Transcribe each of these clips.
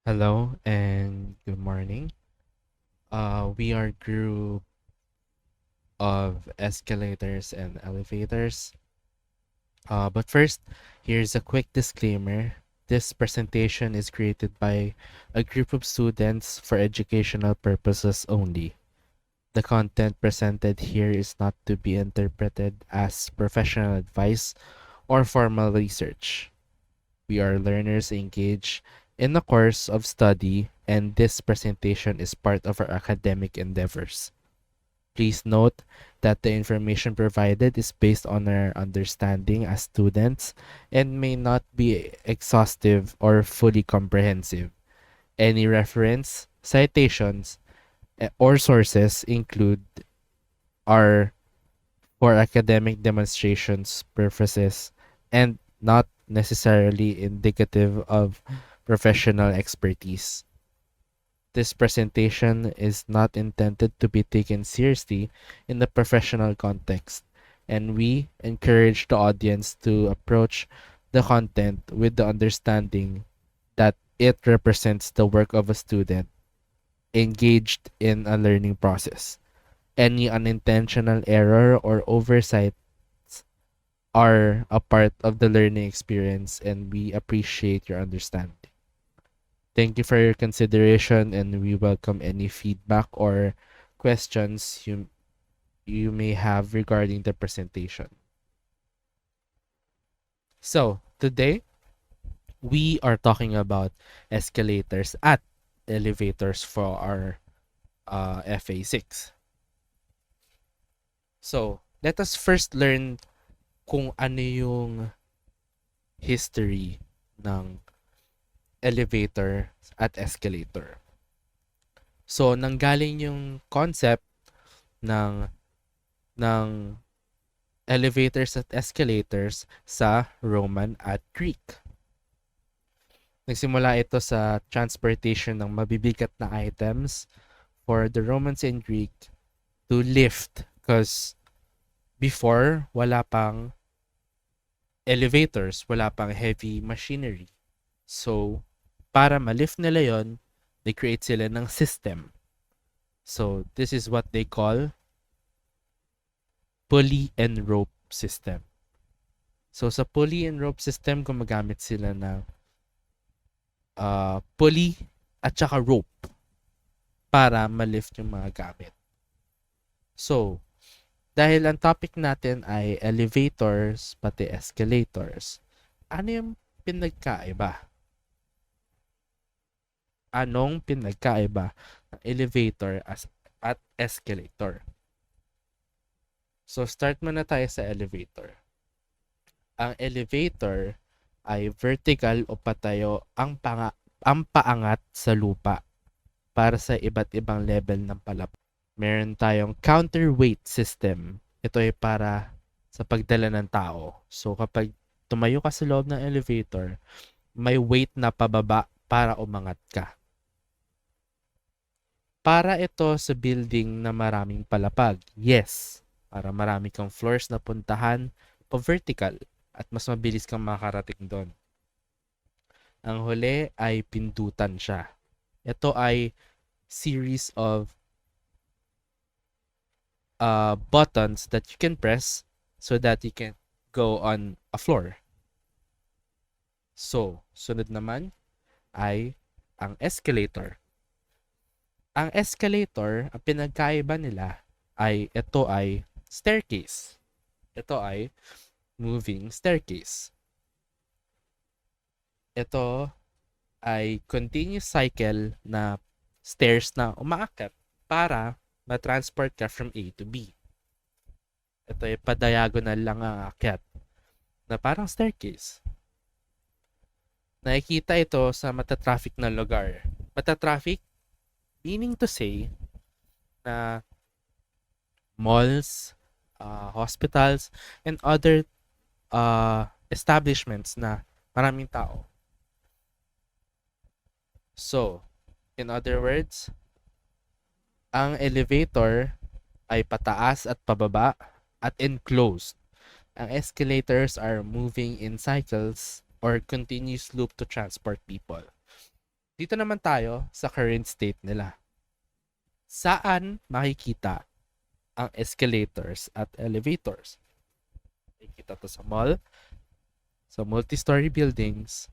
Hello and good morning. We are group of escalators and elevators. But first, here's a quick disclaimer. This presentation is created by a group of students for educational purposes only. The content presented here is not to be interpreted as professional advice or formal research. We are learners engaged in a course of study, and this presentation is part of our academic endeavors. Please note that the information provided is based on our understanding as students and may not be exhaustive or fully comprehensive. Any reference, citations, or sources include are for academic demonstrations purposes and not necessarily indicative of professional expertise. This presentation is not intended to be taken seriously in the professional context, and we encourage the audience to approach the content with the understanding that it represents the work of a student engaged in a learning process. Any unintentional error or oversight are a part of the learning experience, and we appreciate your understanding. Thank you for your consideration, and we welcome any feedback or questions you may have regarding the presentation. So, today we are talking about escalators at elevators for our FA6. So, let us first learn kung ano yung history ng elevator at escalator. So, nanggaling yung concept ng ng elevators at escalators sa Roman at Greek. Nagsimula ito sa transportation ng mabibigat na items for the Romans and Greek to lift because before wala pang elevators, wala pang heavy machinery. So, para ma-lift nila yon, they create sila ng system. So, this is what they call pulley and rope system. So, sa pulley and rope system, gumagamit sila ng pulley at saka rope para ma-lift yung mga gamit. So, dahil ang topic natin ay elevators pati escalators, ano yung pinagkaiba? Anong pinagkaiba ng elevator at escalator? So, start muna tayo sa elevator. Ang elevator ay vertical o patayo ang paangat sa lupa para sa iba't ibang level ng palapag. Meron tayong counterweight system. Ito ay para sa pagdala ng tao. So, kapag tumayo ka sa loob ng elevator, may weight na pababa para umangat ka. Para ito sa building na maraming palapag. Yes, para marami kang floors na puntahan pa vertical at mas mabilis kang makarating doon. Ang huli ay pindutan siya. Ito ay series of buttons that you can press so that you can go on a floor. So, sunod naman ay ang escalator. Ang escalator, ang pinagkaiba nila ay ito ay staircase. Ito ay moving staircase. Ito ay continuous cycle na stairs na umaakyat para ma-transport ka from A to B. Ito ay pa-diagonal lang ang aakyat na parang staircase. Nakikita ito sa matatraffic na lugar. Matatraffic, meaning to say na malls, hospitals, and other establishments na maraming tao. So, in other words, ang elevator ay pataas at pababa at enclosed. Ang escalators are moving in cycles or continuous loop to transport people. Dito naman tayo sa current state nila. Saan makikita ang escalators at elevators? Makikita to sa mall, sa multi-story buildings,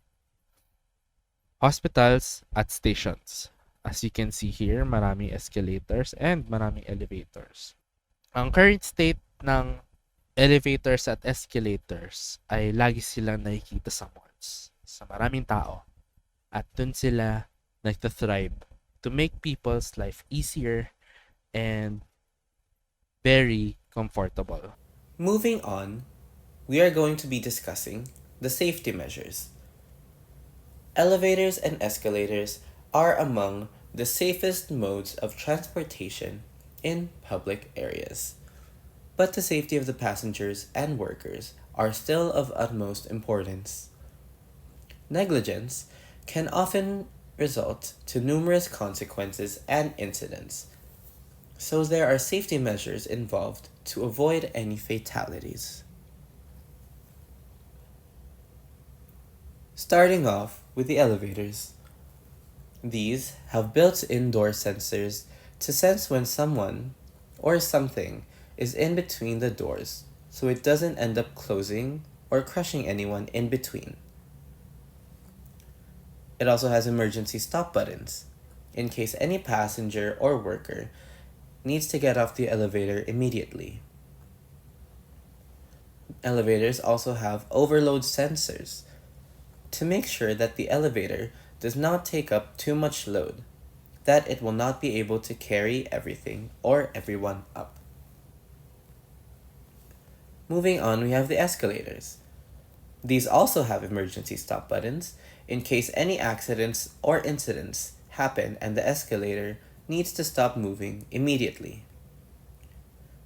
hospitals, at stations. As you can see here, maraming escalators and maraming elevators. Ang current state ng elevators at escalators ay lagi silang nakikita sa malls, sa maraming tao. At dun sila nagtathrive to make people's life easier and very comfortable. Moving on, we are going to be discussing the safety measures. Elevators and escalators are among the safest modes of transportation in public areas. But the safety of the passengers and workers are still of utmost importance. Negligence can often result to numerous consequences and incidents, so there are safety measures involved to avoid any fatalities. Starting off with the elevators. These have built-in door sensors to sense when someone or something is in between the doors, so it doesn't end up closing or crushing anyone in between. It also has emergency stop buttons, in case any passenger or worker needs to get off the elevator immediately. Elevators also have overload sensors to make sure that the elevator does not take up too much load, that it will not be able to carry everything or everyone up. Moving on, we have the escalators. These also have emergency stop buttons in case any accidents or incidents happen and the escalator needs to stop moving immediately.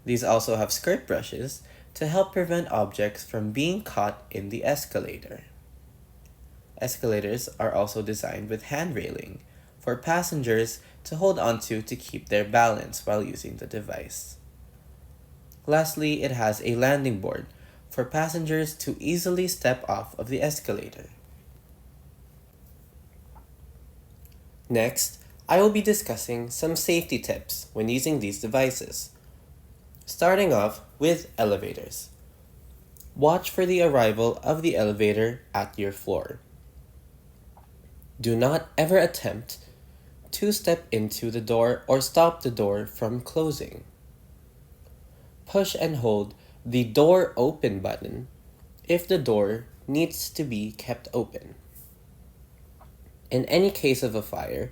These also have skirt brushes to help prevent objects from being caught in the escalator. Escalators are also designed with hand railing for passengers to hold onto to keep their balance while using the device. Lastly, it has a landing board for passengers to easily step off of the escalator. Next, I will be discussing some safety tips when using these devices. Starting off with elevators. Watch for the arrival of the elevator at your floor. Do not ever attempt to step into the door or stop the door from closing. Push and hold the door open button if the door needs to be kept open. In any case of a fire,